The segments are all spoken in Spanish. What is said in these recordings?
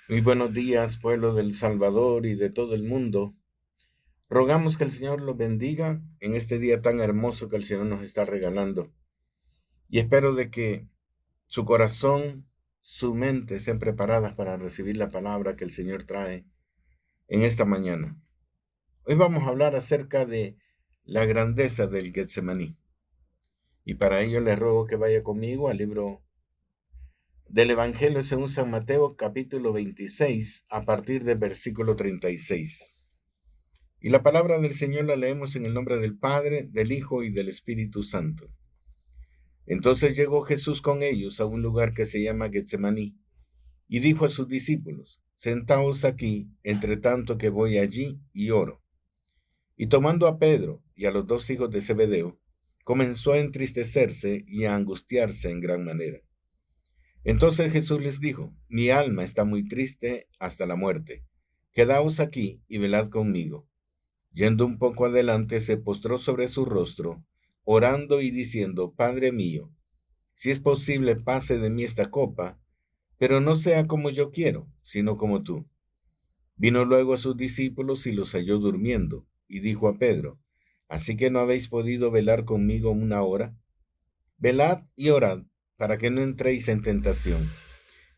Muy buenos días, pueblo del Salvador y de todo el mundo. Rogamos que el Señor los bendiga en este día tan hermoso que el Señor nos está regalando. Y espero de que su corazón, su mente estén preparadas para recibir la palabra que el Señor trae en esta mañana. Hoy vamos a hablar acerca de la grandeza del Getsemaní. Y para ello le ruego que vaya conmigo al libro del Evangelio según San Mateo, capítulo 26, a partir del versículo 36. Y la palabra del Señor la leemos en el nombre del Padre, del Hijo y del Espíritu Santo. Entonces llegó Jesús con ellos a un lugar que se llama Getsemaní, y dijo a sus discípulos: Sentaos aquí, entre tanto que voy allí y oro. Y tomando a Pedro y a los dos hijos de Zebedeo, comenzó a entristecerse y a angustiarse en gran manera. Entonces Jesús les dijo: Mi alma está muy triste hasta la muerte. Quedaos aquí y velad conmigo. Yendo un poco adelante, se postró sobre su rostro, orando y diciendo: Padre mío, si es posible, pase de mí esta copa, pero no sea como yo quiero, sino como tú. Vino luego a sus discípulos y los halló durmiendo, y dijo a Pedro: ¿Así que no habéis podido velar conmigo una hora? Velad y orad, para que no entréis en tentación.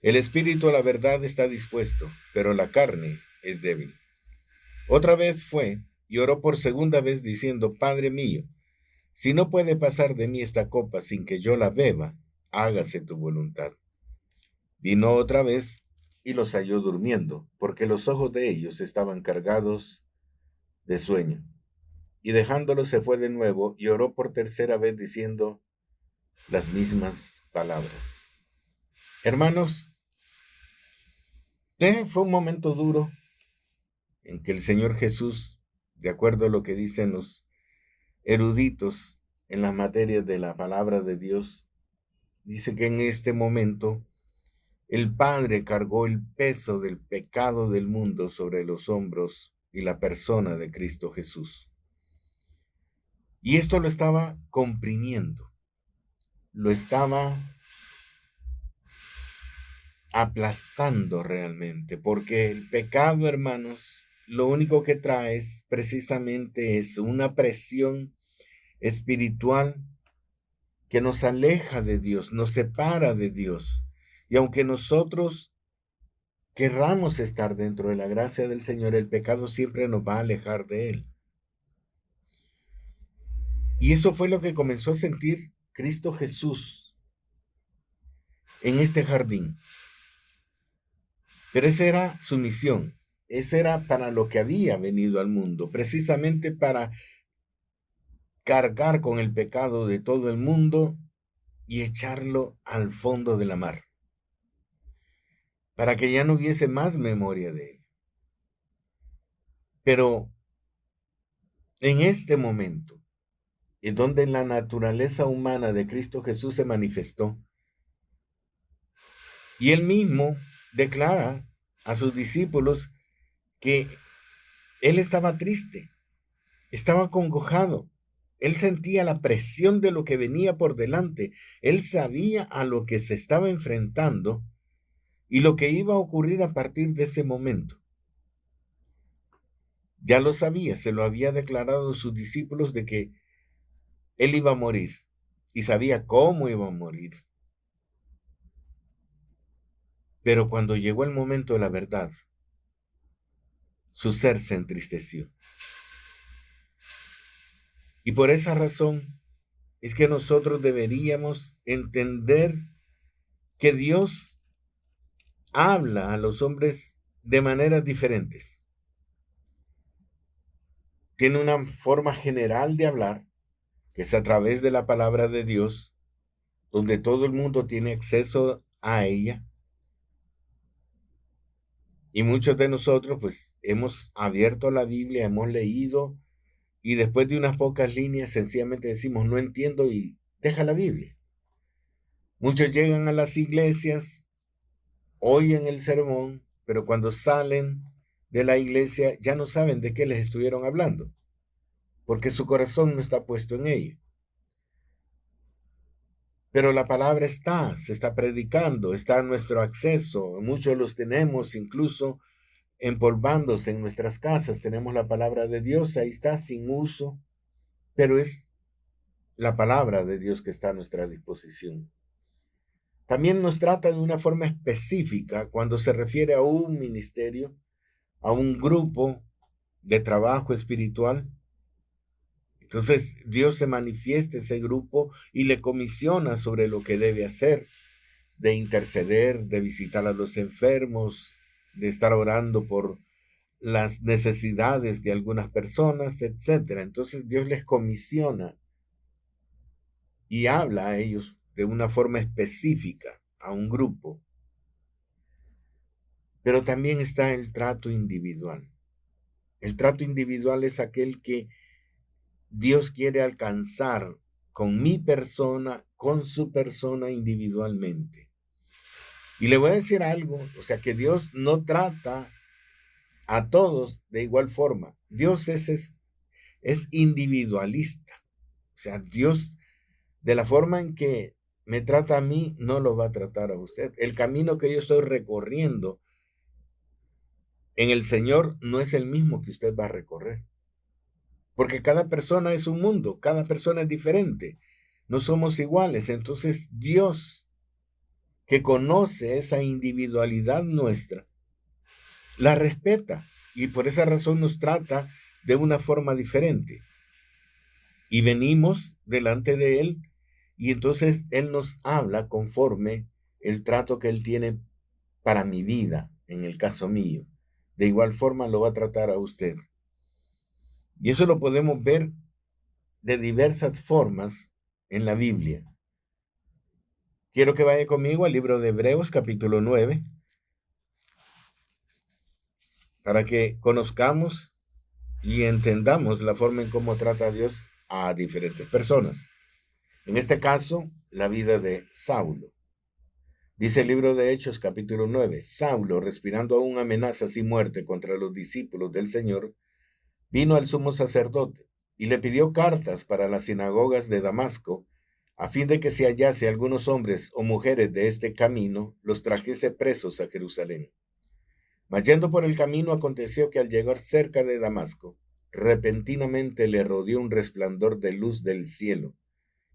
El espíritu a la verdad está dispuesto, pero la carne es débil. Otra vez fue y oró por segunda vez diciendo: Padre mío, si no puede pasar de mí esta copa sin que yo la beba, hágase tu voluntad. Vino otra vez y los halló durmiendo, porque los ojos de ellos estaban cargados de sueño. Y dejándolos se fue de nuevo y oró por tercera vez diciendo las mismas palabras. Hermanos, fue un momento duro en que el Señor Jesús, de acuerdo a lo que dicen los eruditos en las materias de la palabra de Dios, dice que en este momento el Padre cargó el peso del pecado del mundo sobre los hombros y la persona de Cristo Jesús. Y esto lo estaba comprimiendo, lo estaba aplastando realmente, porque el pecado, hermanos, lo único que trae es precisamente eso, una presión espiritual que nos aleja de Dios, nos separa de Dios. Y aunque nosotros querramos estar dentro de la gracia del Señor, el pecado siempre nos va a alejar de Él. Y eso fue lo que comenzó a sentir Cristo Jesús en este jardín. Pero esa era su misión. Esa era para lo que había venido al mundo, precisamente para cargar con el pecado de todo el mundo y echarlo al fondo de la mar, para que ya no hubiese más memoria de él. Pero en este momento, en donde la naturaleza humana de Cristo Jesús se manifestó, y él mismo declara a sus discípulos que él estaba triste, estaba acongojado, él sentía la presión de lo que venía por delante, él sabía a lo que se estaba enfrentando y lo que iba a ocurrir a partir de ese momento. Ya lo sabía, se lo había declarado a sus discípulos de que él iba a morir y sabía cómo iba a morir. Pero cuando llegó el momento de la verdad, su ser se entristeció. Y por esa razón es que nosotros deberíamos entender que Dios habla a los hombres de maneras diferentes. Tiene una forma general de hablar, que es a través de la palabra de Dios, donde todo el mundo tiene acceso a ella. Y muchos de nosotros, pues, hemos abierto la Biblia, hemos leído, y después de unas pocas líneas, sencillamente decimos: no entiendo, y deja la Biblia. Muchos llegan a las iglesias, oyen el sermón, pero cuando salen de la iglesia ya no saben de qué les estuvieron hablando, porque su corazón no está puesto en ella. Pero la palabra está, se está predicando, está a nuestro acceso. Muchos los tenemos incluso empolvándose en nuestras casas. Tenemos la palabra de Dios, ahí está, sin uso, pero es la palabra de Dios que está a nuestra disposición. También nos trata de una forma específica cuando se refiere a un ministerio, a un grupo de trabajo espiritual. Entonces Dios se manifiesta en ese grupo y le comisiona sobre lo que debe hacer, de interceder, de visitar a los enfermos, de estar orando por las necesidades de algunas personas, etcétera. Entonces Dios les comisiona y habla a ellos de una forma específica, a un grupo. Pero también está el trato individual. El trato individual es aquel que Dios quiere alcanzar con mi persona, con su persona individualmente. Y le voy a decir algo, o sea que Dios no trata a todos de igual forma. Dios es individualista. O sea, Dios, de la forma en que me trata a mí, no lo va a tratar a usted. El camino que yo estoy recorriendo en el Señor no es el mismo que usted va a recorrer. Porque cada persona es un mundo, cada persona es diferente. No somos iguales. Entonces Dios, que conoce esa individualidad nuestra, la respeta y por esa razón nos trata de una forma diferente. Y venimos delante de Él y entonces Él nos habla conforme el trato que Él tiene para mi vida, en el caso mío. De igual forma lo va a tratar a usted. Y eso lo podemos ver de diversas formas en la Biblia. Quiero que vaya conmigo al libro de Hebreos, capítulo 9, para que conozcamos y entendamos la forma en cómo trata a Dios a diferentes personas. En este caso, la vida de Saulo. Dice el libro de Hechos, capítulo 9, Saulo, respirando aún amenazas y muerte contra los discípulos del Señor, vino al sumo sacerdote y le pidió cartas para las sinagogas de Damasco, a fin de que si hallase algunos hombres o mujeres de este camino, los trajese presos a Jerusalén. Mas yendo por el camino, aconteció que al llegar cerca de Damasco, repentinamente le rodeó un resplandor de luz del cielo,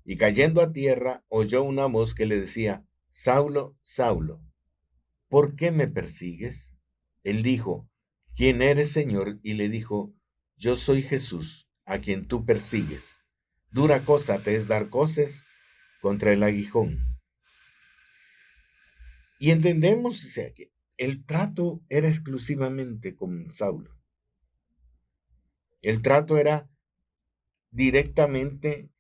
y cayendo a tierra, oyó una voz que le decía, Saulo, Saulo, ¿por qué me persigues? Él dijo, ¿quién eres, Señor? Y le dijo, yo soy Jesús, a quien tú persigues. Dura cosa te es dar coces contra el aguijón. Y entendemos, o sea, que el trato era exclusivamente con Saulo. El trato era directamente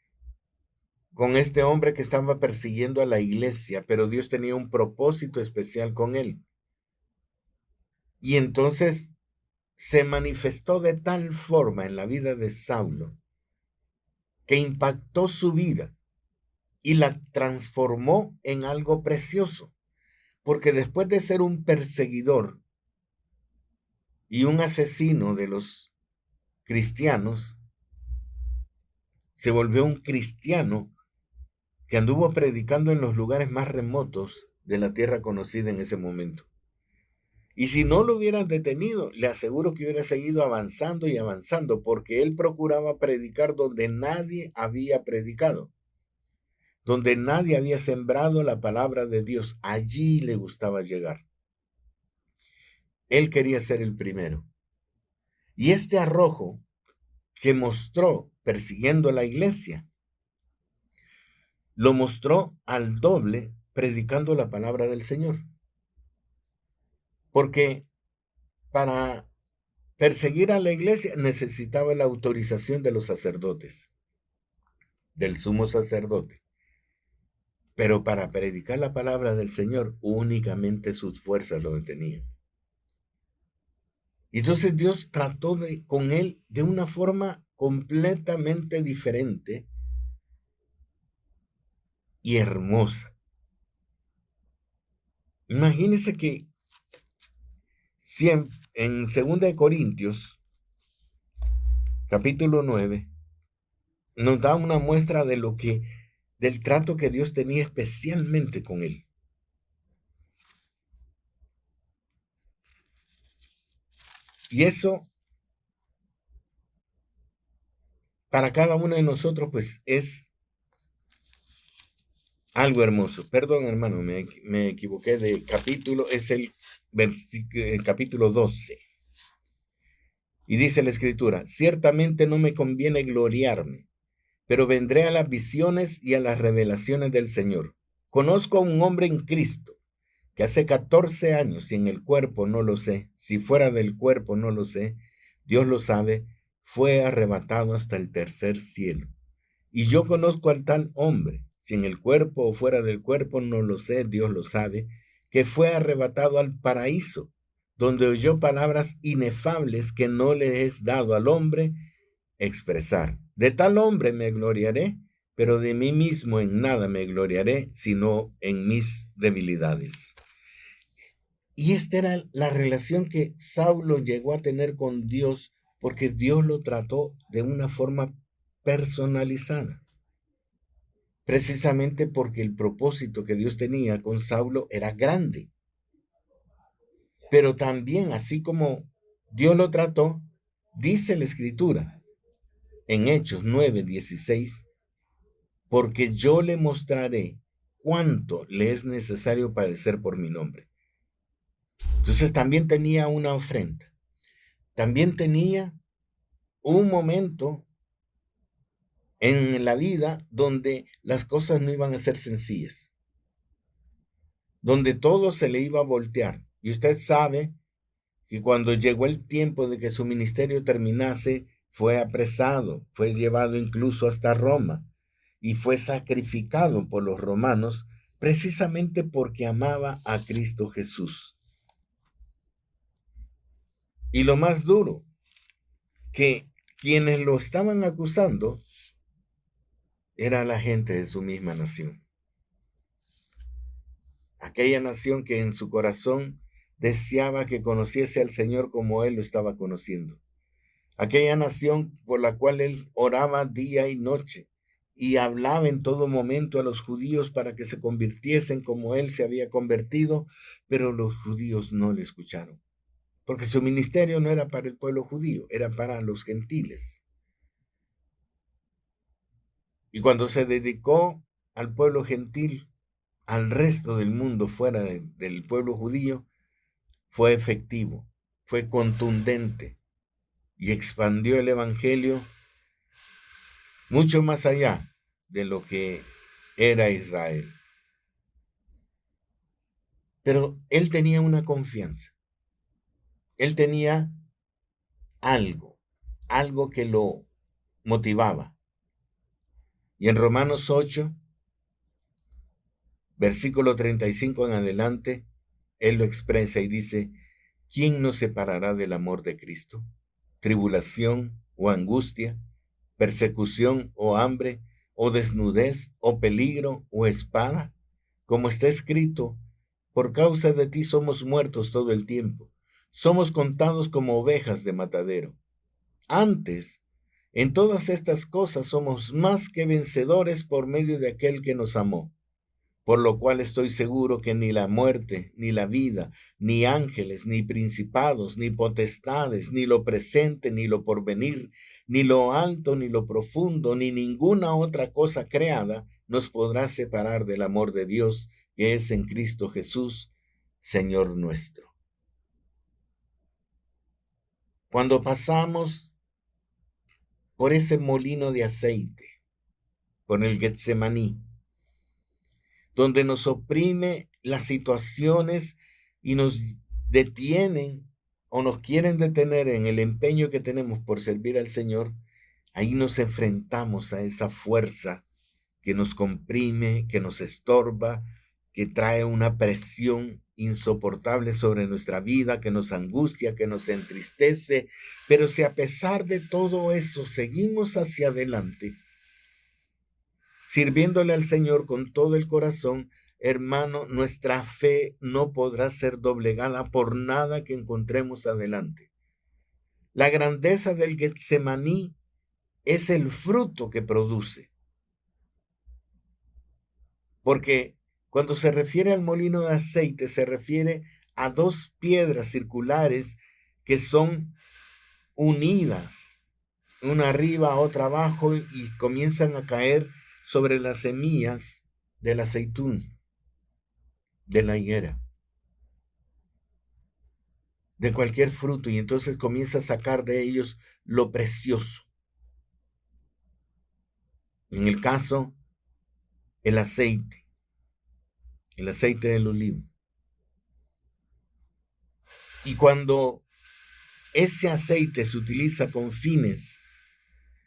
con este hombre que estaba persiguiendo a la iglesia, pero Dios tenía un propósito especial con él. Y entonces se manifestó de tal forma en la vida de Saulo que impactó su vida y la transformó en algo precioso, porque después de ser un perseguidor y un asesino de los cristianos, se volvió un cristiano que anduvo predicando en los lugares más remotos de la tierra conocida en ese momento. Y si no lo hubieran detenido, le aseguro que hubiera seguido avanzando y avanzando, porque él procuraba predicar donde nadie había predicado, donde nadie había sembrado la palabra de Dios. Allí le gustaba llegar. Él quería ser el primero. Y este arrojo que mostró persiguiendo a la iglesia, lo mostró al doble predicando la palabra del Señor. Porque para perseguir a la iglesia necesitaba la autorización de los sacerdotes, del sumo sacerdote. Pero para predicar la palabra del Señor, únicamente sus fuerzas lo detenían. Y entonces Dios trató con él de una forma completamente diferente y hermosa. Imagínense que en 2 Corintios, capítulo 9, nos da una muestra de del trato que Dios tenía especialmente con él. Y eso, para cada uno de nosotros, pues es algo hermoso. Perdón, hermano, me equivoqué de capítulo, es el capítulo 12. Y dice la Escritura: ciertamente no me conviene gloriarme, pero vendré a las visiones y a las revelaciones del Señor. Conozco a un hombre en Cristo que hace 14 años, si en el cuerpo no lo sé, si fuera del cuerpo no lo sé, Dios lo sabe, fue arrebatado hasta el tercer cielo. Y yo conozco al tal hombre, si en el cuerpo o fuera del cuerpo no lo sé, Dios lo sabe, que fue arrebatado al paraíso, donde oyó palabras inefables que no le es dado al hombre expresar. De tal hombre me gloriaré, pero de mí mismo en nada me gloriaré, sino en mis debilidades. Y esta era la relación que Saulo llegó a tener con Dios, porque Dios lo trató de una forma personalizada. Precisamente porque el propósito que Dios tenía con Saulo era grande. Pero también, así como Dios lo trató, dice la Escritura en Hechos 9:16, porque yo le mostraré cuánto le es necesario padecer por mi nombre. Entonces también tenía una ofrenda. También tenía un momento en la vida donde las cosas no iban a ser sencillas, donde todo se le iba a voltear. Y usted sabe que cuando llegó el tiempo de que su ministerio terminase, fue apresado, fue llevado incluso hasta Roma y fue sacrificado por los romanos precisamente porque amaba a Cristo Jesús. Y lo más duro, que quienes lo estaban acusando era la gente de su misma nación. Aquella nación que en su corazón deseaba que conociese al Señor como él lo estaba conociendo. Aquella nación por la cual él oraba día y noche y hablaba en todo momento a los judíos para que se convirtiesen como él se había convertido, pero los judíos no le escucharon, porque su ministerio no era para el pueblo judío, era para los gentiles. Y cuando se dedicó al pueblo gentil, al resto del mundo fuera del pueblo judío, fue efectivo, fue contundente y expandió el evangelio mucho más allá de lo que era Israel. Pero él tenía una confianza, él tenía algo que lo motivaba. Y en Romanos 8, versículo 35 en adelante, él lo expresa y dice: ¿quién nos separará del amor de Cristo? ¿Tribulación o angustia, persecución o hambre, o desnudez, o peligro, o espada? Como está escrito: por causa de ti somos muertos todo el tiempo, somos contados como ovejas de matadero. Antes, en todas estas cosas somos más que vencedores por medio de aquel que nos amó. Por lo cual estoy seguro que ni la muerte, ni la vida, ni ángeles, ni principados, ni potestades, ni lo presente, ni lo porvenir, ni lo alto, ni lo profundo, ni ninguna otra cosa creada nos podrá separar del amor de Dios que es en Cristo Jesús, Señor nuestro. Cuando pasamos por ese molino de aceite, por el Getsemaní, donde nos oprime las situaciones y nos detienen o nos quieren detener en el empeño que tenemos por servir al Señor, ahí nos enfrentamos a esa fuerza que nos comprime, que nos estorba, que trae una presión insoportable sobre nuestra vida, que nos angustia, que nos entristece, pero si a pesar de todo eso seguimos hacia adelante, sirviéndole al Señor con todo el corazón, hermano, nuestra fe no podrá ser doblegada por nada que encontremos adelante. La grandeza del Getsemaní es el fruto que produce. porque cuando se refiere al molino de aceite, se refiere a dos piedras circulares que son unidas, una arriba, otra abajo, y comienzan a caer sobre las semillas del aceitún, de la higuera, de cualquier fruto, y entonces comienza a sacar de ellos lo precioso. En el caso, el aceite del olivo. Y cuando ese aceite se utiliza con fines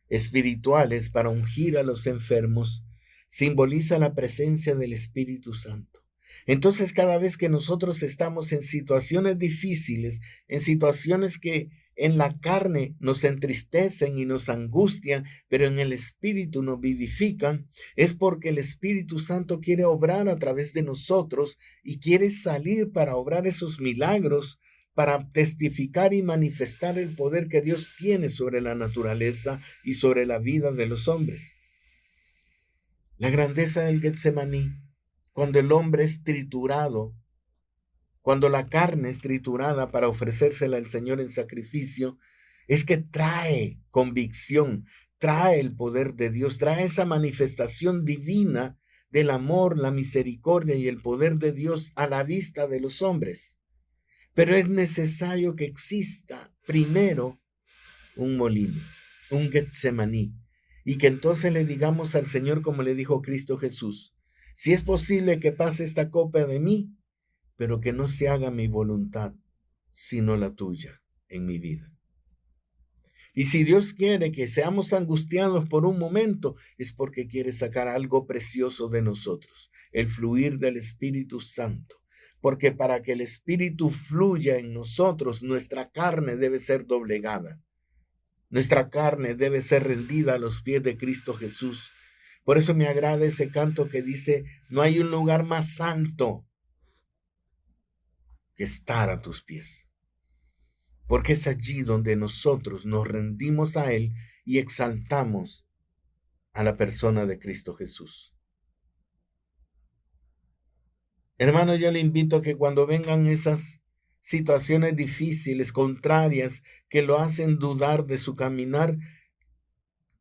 espirituales para ungir a los enfermos, simboliza la presencia del Espíritu Santo. Entonces, cada vez que nosotros estamos en situaciones difíciles, en situaciones que en la carne nos entristecen y nos angustian, pero en el Espíritu nos vivifican, es porque el Espíritu Santo quiere obrar a través de nosotros y quiere salir para obrar esos milagros, para testificar y manifestar el poder que Dios tiene sobre la naturaleza y sobre la vida de los hombres. La grandeza del Getsemaní, cuando el hombre es triturado, cuando la carne es triturada para ofrecérsela al Señor en sacrificio, es que trae convicción, trae el poder de Dios, trae esa manifestación divina del amor, la misericordia y el poder de Dios a la vista de los hombres. Pero es necesario que exista primero un molino, un Getsemaní, y que entonces le digamos al Señor como le dijo Cristo Jesús: si es posible que pase esta copa de mí, pero que no se haga mi voluntad, sino la tuya en mi vida. Y si Dios quiere que seamos angustiados por un momento, es porque quiere sacar algo precioso de nosotros, el fluir del Espíritu Santo. Porque para que el Espíritu fluya en nosotros, nuestra carne debe ser doblegada. Nuestra carne debe ser rendida a los pies de Cristo Jesús. Por eso me agrada ese canto que dice: no hay un lugar más santo que estar a tus pies. Porque es allí donde nosotros nos rendimos a Él y exaltamos a la persona de Cristo Jesús. Hermano, yo le invito a que cuando vengan esas situaciones difíciles, contrarias, que lo hacen dudar de su caminar,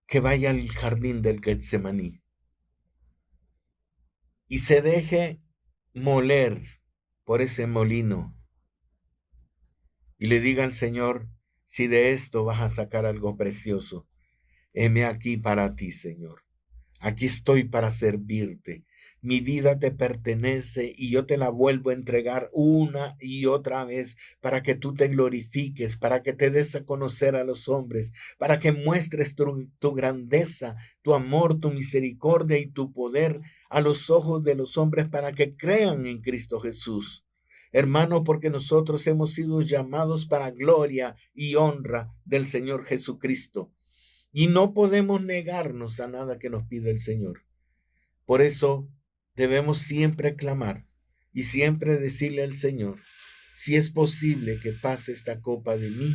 que vaya al jardín del Getsemaní y se deje moler por ese molino y le diga al Señor: si de esto vas a sacar algo precioso, heme aquí para ti, Señor. Aquí estoy para servirte. Mi vida te pertenece y yo te la vuelvo a entregar una y otra vez para que tú te glorifiques, para que te des a conocer a los hombres, para que muestres tu grandeza, tu amor, tu misericordia y tu poder a los ojos de los hombres, para que crean en Cristo Jesús. Hermano, porque nosotros hemos sido llamados para gloria y honra del Señor Jesucristo. Y no podemos negarnos a nada que nos pide el Señor. Por eso debemos siempre clamar y siempre decirle al Señor: si es posible que pase esta copa de mí,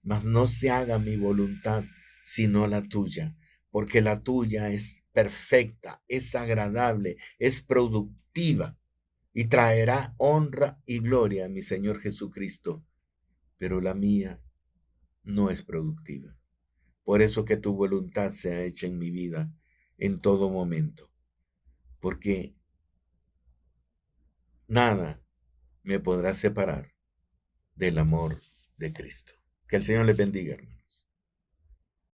mas no se haga mi voluntad, sino la tuya, porque la tuya es perfecta, es agradable, es productiva y traerá honra y gloria a mi Señor Jesucristo. Pero la mía no es productiva. Por eso que tu voluntad sea hecha en mi vida en todo momento, porque nada me podrá separar del amor de Cristo. Que el Señor les bendiga, hermano.